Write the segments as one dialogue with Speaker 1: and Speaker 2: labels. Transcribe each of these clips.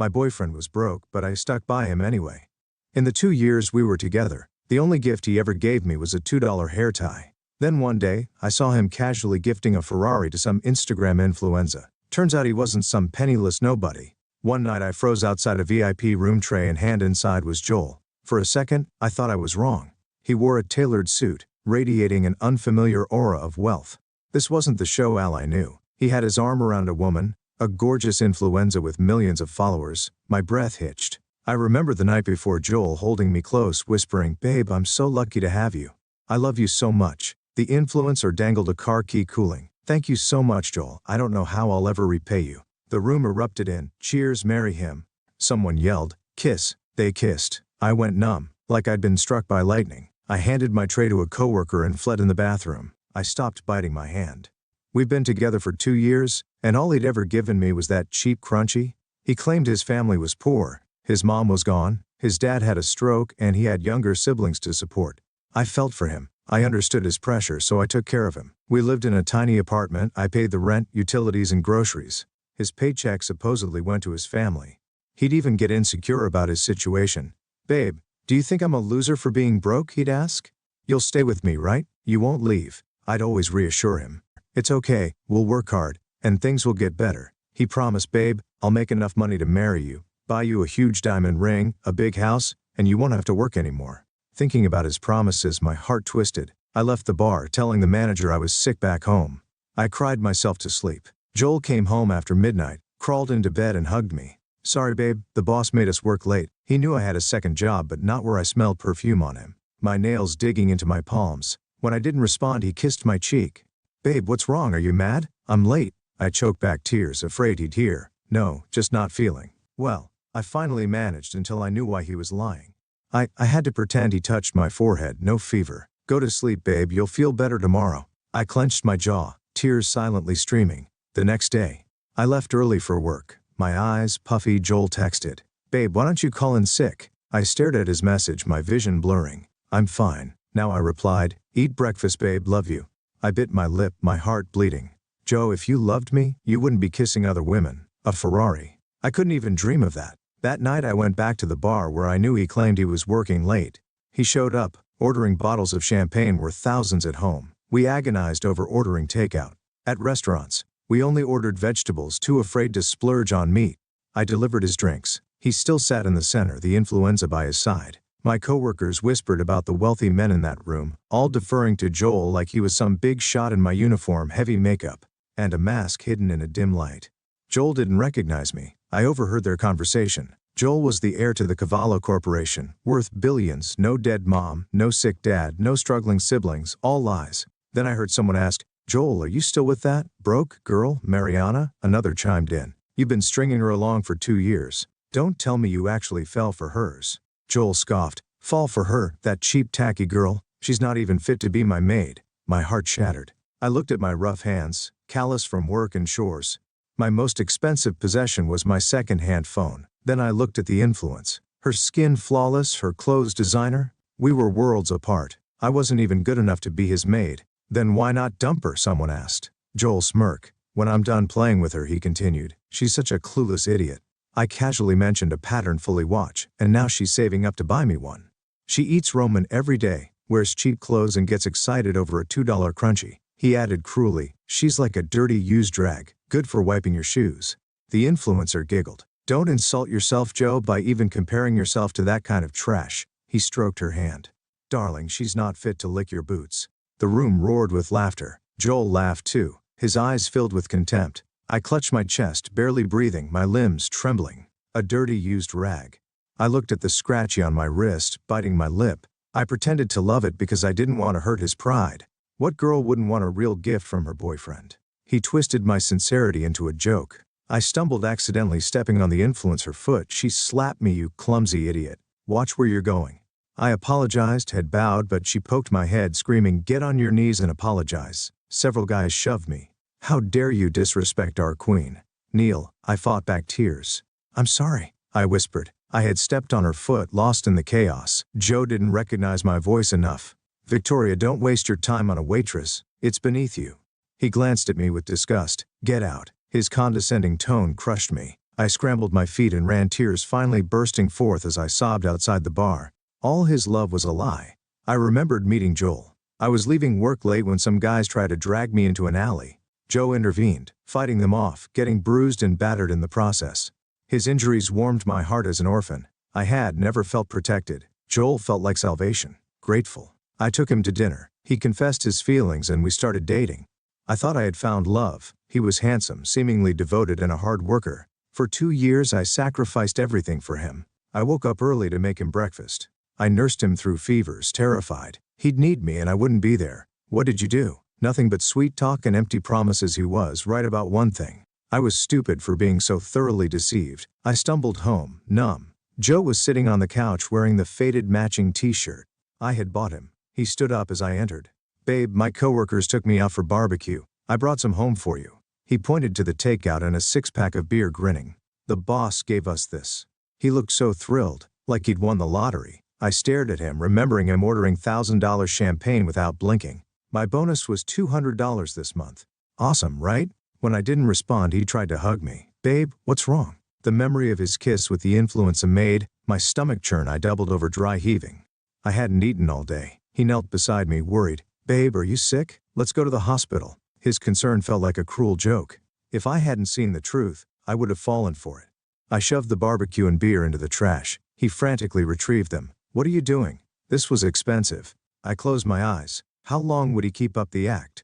Speaker 1: My boyfriend was broke, but I stuck by him anyway. In the 2 years we were together, the only gift he ever gave me was a $2 hair tie. Then one day, I saw him casually gifting a Ferrari to some Instagram influencer. Turns out he wasn't some penniless nobody. One night I froze outside a VIP room, tray in hand. Inside was Joel. For a second, I thought I was wrong. He wore a tailored suit, radiating an unfamiliar aura of wealth. This wasn't the show Al I knew. He had his arm around a woman, a gorgeous influencer with millions of followers. My breath hitched. I remember the night before, Joel holding me close, whispering, "Babe, I'm so lucky to have you. I love you so much." The influencer dangled a car key, cooling. "Thank you so much, Joel. I don't know how I'll ever repay you." The room erupted in cheers. "Marry him." Someone yelled, "Kiss." They kissed. I went numb, like I'd been struck by lightning. I handed my tray to a coworker and fled in the bathroom. I stopped biting my hand. We've been together for 2 years, and all he'd ever given me was that cheap crunchy. He claimed his family was poor. His mom was gone, his dad had a stroke, and he had younger siblings to support. I felt for him. I understood his pressure, so I took care of him. We lived in a tiny apartment. I paid the rent, utilities, and groceries. His paycheck supposedly went to his family. He'd even get insecure about his situation. "Babe, do you think I'm a loser for being broke?" he'd ask. "You'll stay with me, right? You won't leave." I'd always reassure him. "It's okay, we'll work hard, and things will get better." He promised, "Babe, I'll make enough money to marry you, buy you a huge diamond ring, a big house, and you won't have to work anymore." Thinking about his promises, my heart twisted. I left the bar, telling the manager I was sick back home. I cried myself to sleep. Joel came home after midnight, crawled into bed and hugged me. "Sorry, babe, the boss made us work late." He knew I had a second job, but not where I smelled perfume on him. My nails digging into my palms. When I didn't respond, he kissed my cheek. "Babe, what's wrong? Are you mad? I'm late." I choked back tears, afraid he'd hear. "No, just not feeling well." I finally managed until I knew why he was lying. I had to pretend. He touched my forehead. "No fever. Go to sleep, babe, you'll feel better tomorrow." I clenched my jaw, tears silently streaming. The next day, I left early for work, my eyes puffy. Joel texted, "Babe, why don't you call in sick?" I stared at his message, my vision blurring. "I'm fine." Now I replied, "Eat breakfast, babe, love you." I bit my lip, my heart bleeding. "Joe, if you loved me, you wouldn't be kissing other women. A Ferrari. I couldn't even dream of that." That night I went back to the bar where I knew he claimed he was working late. He showed up, ordering bottles of champagne worth thousands at home. We agonized over ordering takeout. At restaurants, we only ordered vegetables, too afraid to splurge on meat. I delivered his drinks. He still sat in the center, the influenza by his side. My coworkers whispered about the wealthy men in that room, all deferring to Joel like he was some big shot in my uniform, heavy makeup, and a mask hidden in a dim light. Joel didn't recognize me. I overheard their conversation. Joel was the heir to the Cavallo Corporation, worth billions, no dead mom, no sick dad, no struggling siblings, all lies. Then I heard someone ask, "Joel, are you still with that broke girl, Mariana?" Another chimed in, "You've been stringing her along for 2 years. Don't tell me you actually fell for hers." Joel scoffed, "Fall for her, that cheap tacky girl? She's not even fit to be my maid." My heart shattered. I looked at my rough hands, callous from work and chores. My most expensive possession was my second-hand phone. Then I looked at the influence. Her skin flawless, her clothes designer. We were worlds apart. I wasn't even good enough to be his maid. "Then why not dump her?" someone asked. Joel smirked. "When I'm done playing with her," he continued. "She's such a clueless idiot." I casually mentioned a pattern-fully watch, and now she's saving up to buy me one. She eats Roman every day, wears cheap clothes, and gets excited over a $2 crunchy. He added cruelly, "She's like a dirty used rag, good for wiping your shoes." The influencer giggled. "Don't insult yourself, Joe, by even comparing yourself to that kind of trash." He stroked her hand. "Darling, she's not fit to lick your boots." The room roared with laughter. Joel laughed too, his eyes filled with contempt. I clutched my chest, barely breathing, my limbs trembling. A dirty used rag. I looked at the scratchy on my wrist, biting my lip. I pretended to love it because I didn't want to hurt his pride. What girl wouldn't want a real gift from her boyfriend? He twisted my sincerity into a joke. I stumbled, accidentally stepping on the influencer foot. She slapped me. "You clumsy idiot. Watch where you're going." I apologized, had bowed, but she poked my head, screaming, "Get on your knees and apologize." Several guys shoved me. "How dare you disrespect our queen?" "Kneel." I fought back tears. "I'm sorry," I whispered. I had stepped on her foot, lost in the chaos. Joe didn't recognize my voice enough. "Victoria, don't waste your time on a waitress. It's beneath you." He glanced at me with disgust. "Get out." His condescending tone crushed me. I scrambled my feet and ran, tears finally bursting forth as I sobbed outside the bar. All his love was a lie. I remembered meeting Joel. I was leaving work late when some guys tried to drag me into an alley. Joe intervened, fighting them off, getting bruised and battered in the process. His injuries warmed my heart as an orphan. I had never felt protected. Joel felt like salvation. Grateful. I took him to dinner. He confessed his feelings and we started dating. I thought I had found love. He was handsome, seemingly devoted, and a hard worker. For 2 years I sacrificed everything for him. I woke up early to make him breakfast. I nursed him through fevers, terrified. He'd need me and I wouldn't be there. What did you do? Nothing but sweet talk and empty promises. He was right about one thing. I was stupid for being so thoroughly deceived. I stumbled home, numb. Joe was sitting on the couch wearing the faded matching t-shirt I had bought him. He stood up as I entered. "Babe, my coworkers took me out for barbecue. I brought some home for you." He pointed to the takeout and a 6-pack of beer, grinning. "The boss gave us this." He looked so thrilled, like he'd won the lottery. I stared at him, remembering him ordering $1,000 champagne without blinking. My bonus was $200 this month. Awesome, right? When I didn't respond, he tried to hug me. "Babe, what's wrong?" The memory of his kiss with the influenza made my stomach churn. I doubled over, dry heaving. I hadn't eaten all day. He knelt beside me, worried. "Babe, are you sick? Let's go to the hospital." His concern felt like a cruel joke. If I hadn't seen the truth, I would have fallen for it. I shoved the barbecue and beer into the trash. He frantically retrieved them. "What are you doing? This was expensive." I closed my eyes. How long would he keep up the act?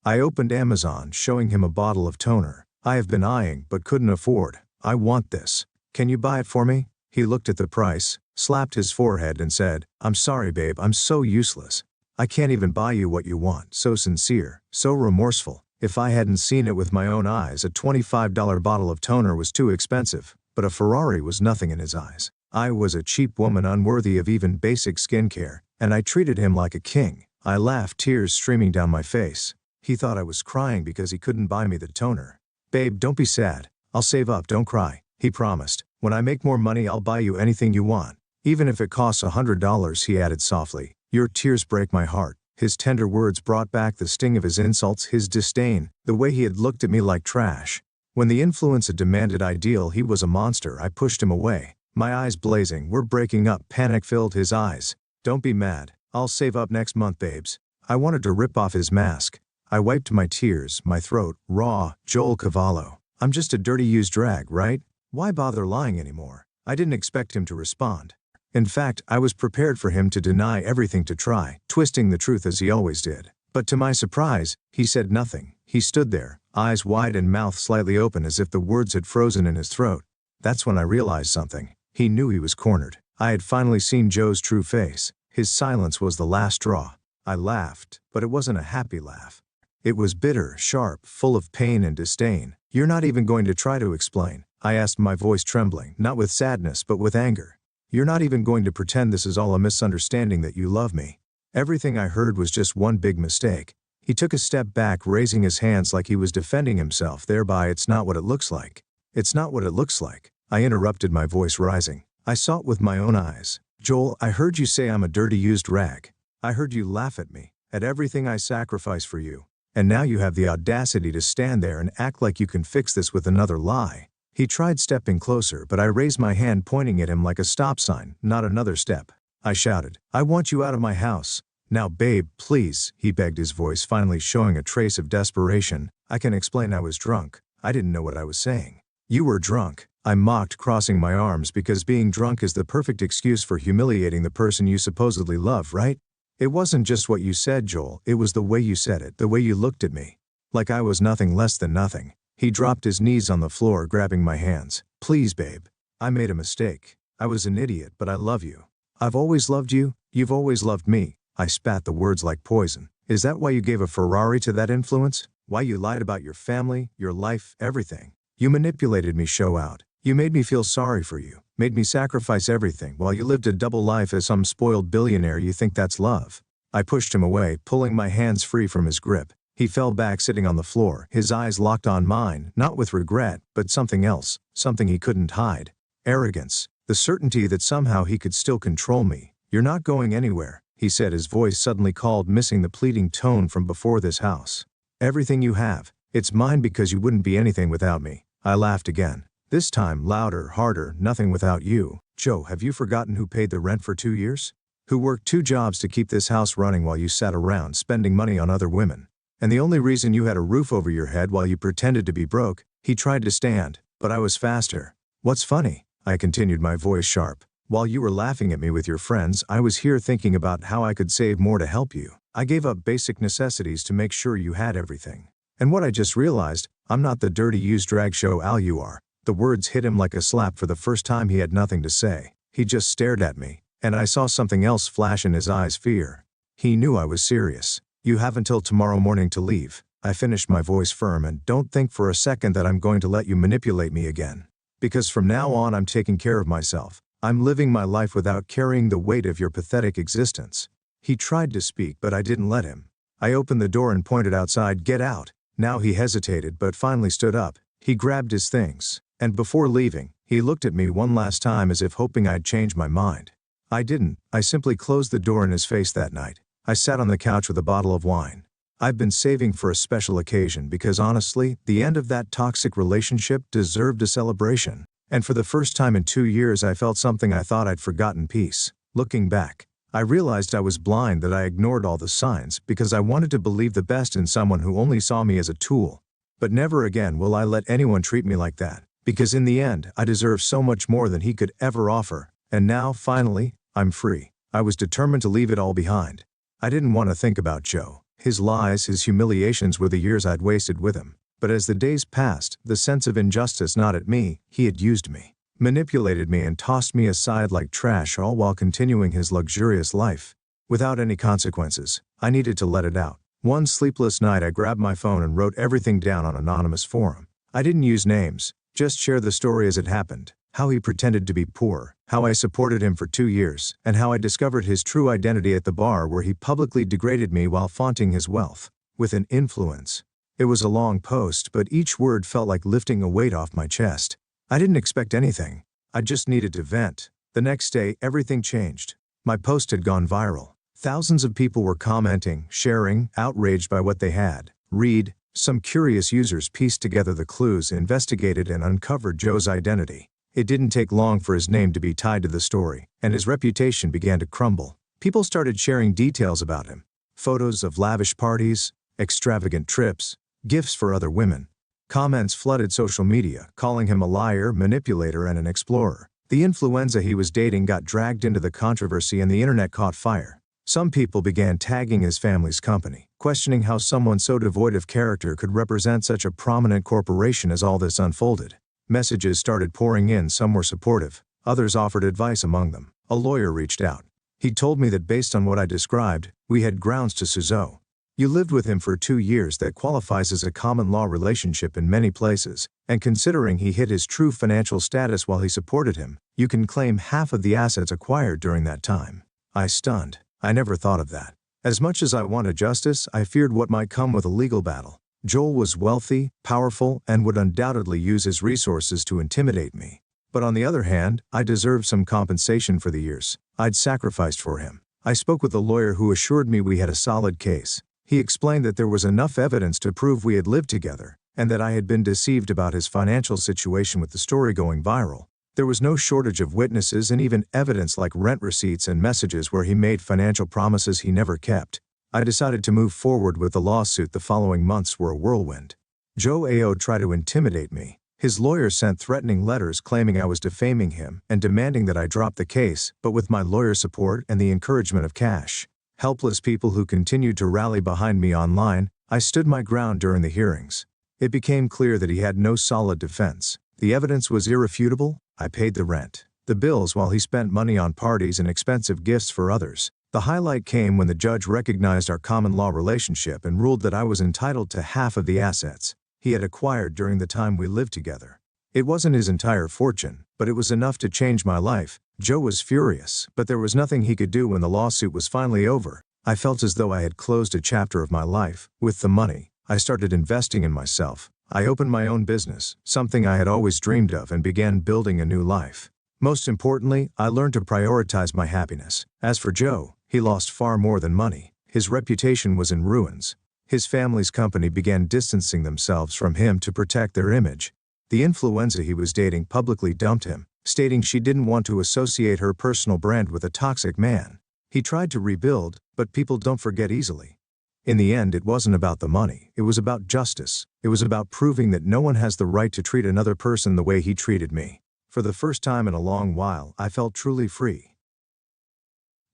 Speaker 1: I opened Amazon, showing him a bottle of toner I have been eyeing but couldn't afford. "I want this. Can you buy it for me?" He looked at the price, slapped his forehead and said, "I'm sorry, babe, I'm so useless. I can't even buy you what you want." So sincere, so remorseful. If I hadn't seen it with my own eyes, a $25 bottle of toner was too expensive, but a Ferrari was nothing in his eyes. I was a cheap woman, unworthy of even basic skincare, and I treated him like a king. I laughed, tears streaming down my face. He thought I was crying because he couldn't buy me the toner. "Babe, don't be sad. I'll save up, don't cry," he promised. "When I make more money, I'll buy you anything you want. Even if it costs $100, he added softly. "Your tears break my heart." His tender words brought back the sting of his insults, his disdain, the way he had looked at me like trash. When the influenza demanded ideal, he was a monster. I pushed him away. My eyes blazing. "We're breaking up." Panic filled his eyes. "Don't be mad. I'll save up next month, babes." I wanted to rip off his mask. I wiped my tears, my throat raw. "Joel Cavallo, I'm just a dirty used drag, right? Why bother lying anymore?" I didn't expect him to respond. In fact, I was prepared for him to deny everything, to try, twisting the truth as he always did. But to my surprise, he said nothing. He stood there, eyes wide and mouth slightly open as if the words had frozen in his throat. That's when I realized something. He knew he was cornered. I had finally seen Joe's true face. His silence was the last straw. I laughed, but it wasn't a happy laugh. It was bitter, sharp, full of pain and disdain. "You're not even going to try to explain?" I asked, my voice trembling, not with sadness but with anger. "You're not even going to pretend this is all a misunderstanding, that you love me?" Everything I heard was just one big mistake. He took a step back, raising his hands like he was defending himself, thereby. "It's not what it looks like." "It's not what it looks like," I interrupted, my voice rising. "I saw it with my own eyes. Joel, I heard you say I'm a dirty used rag. I heard you laugh at me, at everything I sacrifice for you. And now you have the audacity to stand there and act like you can fix this with another lie." He tried stepping closer, but I raised my hand, pointing at him like a stop sign. "Not another step." I shouted. "I want you out of my house. Now, babe, please," he begged, his voice finally showing a trace of desperation. "I can explain. I was drunk. I didn't know what I was saying." "You were drunk," I mocked, crossing my arms, "because being drunk is the perfect excuse for humiliating the person you supposedly love, right? It wasn't just what you said, Joel, it was the way you said it, the way you looked at me. Like I was nothing less than nothing." He dropped his knees on the floor, grabbing my hands. "Please, babe. I made a mistake. I was an idiot, but I love you. I've always loved you. You've always loved me." I spat the words like poison. "Is that why you gave a Ferrari to that influence? Why you lied about your family, your life, everything? You manipulated me, show out. You made me feel sorry for you, made me sacrifice everything while you lived a double life as some spoiled billionaire. You think that's love?" I pushed him away, pulling my hands free from his grip. He fell back, sitting on the floor, his eyes locked on mine, not with regret, but something else, something he couldn't hide. Arrogance, the certainty that somehow he could still control me. "You're not going anywhere," he said, his voice suddenly cold, missing the pleading tone from before. "This house, everything you have, it's mine because you wouldn't be anything without me." I laughed again. This time louder, harder, nothing without you. Joe, have you forgotten who paid the rent for 2 years? Who worked 2 jobs to keep this house running while you sat around spending money on other women? And the only reason you had a roof over your head while you pretended to be broke, he tried to stand, but I was faster. What's funny? I continued, my voice sharp. While you were laughing at me with your friends, I was here thinking about how I could save more to help you. I gave up basic necessities to make sure you had everything. And what I just realized, I'm not the dirty used drag show Al you are. The words hit him like a slap. For the first time he had nothing to say. He just stared at me, and I saw something else flash in his eyes, fear. He knew I was serious. You have until tomorrow morning to leave. I finished, my voice firm, and don't think for a second that I'm going to let you manipulate me again. Because from now on I'm taking care of myself. I'm living my life without carrying the weight of your pathetic existence. He tried to speak, but I didn't let him. I opened the door and pointed outside. Get out. Now he hesitated but finally stood up. He grabbed his things, and before leaving, he looked at me one last time as if hoping I'd change my mind. I didn't. I simply closed the door in his face that night. I sat on the couch with a bottle of wine. I've been saving for a special occasion because honestly, the end of that toxic relationship deserved a celebration. And for the first time in 2 years I felt something I thought I'd forgotten: peace. Looking back, I realized I was blind, that I ignored all the signs because I wanted to believe the best in someone who only saw me as a tool. But never again will I let anyone treat me like that, because in the end, I deserve so much more than he could ever offer. And now, finally, I'm free. I was determined to leave it all behind. I didn't want to think about Joe. His lies, his humiliations were the years I'd wasted with him. But as the days passed, the sense of injustice gnawed at me. He had used me, manipulated me, and tossed me aside like trash, all while continuing his luxurious life. Without any consequences, I needed to let it out. One sleepless night I grabbed my phone and wrote everything down on an anonymous forum. I didn't use names, just share the story as it happened. How he pretended to be poor, how I supported him for 2 years, and how I discovered his true identity at the bar where he publicly degraded me while flaunting his wealth with an influence. It was a long post, but each word felt like lifting a weight off my chest. I didn't expect anything. I just needed to vent. The next day, everything changed. My post had gone viral. Thousands of people were commenting, sharing, outraged by what they had read. Some curious users pieced together the clues, investigated, and uncovered Joe's identity. It didn't take long for his name to be tied to the story, and his reputation began to crumble. People started sharing details about him. Photos of lavish parties, extravagant trips, gifts for other women. Comments flooded social media, calling him a liar, manipulator, and an explorer. The influenza he was dating got dragged into the controversy, and the internet caught fire. Some people began tagging his family's company, questioning how someone so devoid of character could represent such a prominent corporation. As all this unfolded, messages started pouring in. Some were supportive, others offered advice. Among them, a lawyer reached out. He told me that based on what I described, we had grounds to sue Joe. You lived with him for 2 years. That qualifies as a common law relationship in many places, and considering he hid his true financial status while he supported him, you can claim half of the assets acquired during that time. I stunned. I never thought of that. As much as I wanted justice, I feared what might come with a legal battle. Joel was wealthy, powerful, and would undoubtedly use his resources to intimidate me. But on the other hand, I deserved some compensation for the years I'd sacrificed for him. I spoke with a lawyer who assured me we had a solid case. He explained that there was enough evidence to prove we had lived together, and that I had been deceived about his financial situation with the story going viral. There was no shortage of witnesses and even evidence like rent receipts and messages where he made financial promises he never kept. I decided to move forward with the lawsuit. The following months were a whirlwind. Joe Ao tried to intimidate me. His lawyer sent threatening letters claiming I was defaming him and demanding that I drop the case, but with my lawyer's support and the encouragement of cash, helpless people who continued to rally behind me online, I stood my ground during the hearings. It became clear that he had no solid defense. The evidence was irrefutable. I paid the rent, the bills, while he spent money on parties and expensive gifts for others. The highlight came when the judge recognized our common law relationship and ruled that I was entitled to half of the assets he had acquired during the time we lived together. It wasn't his entire fortune, but it was enough to change my life. Joe was furious, but there was nothing he could do. When the lawsuit was finally over, I felt as though I had closed a chapter of my life. With the money, I started investing in myself. I opened my own business, something I had always dreamed of, and began building a new life. Most importantly, I learned to prioritize my happiness. As for Joe, he lost far more than money. His reputation was in ruins. His family's company began distancing themselves from him to protect their image. The influencer he was dating publicly dumped him, stating she didn't want to associate her personal brand with a toxic man. He tried to rebuild, but people don't forget easily. In the end, it wasn't about the money, it was about justice. It was about proving that no one has the right to treat another person the way he treated me. For the first time in a long while, I felt truly free.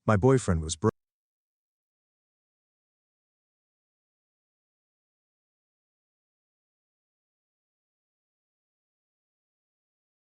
Speaker 1: My boyfriend was broke.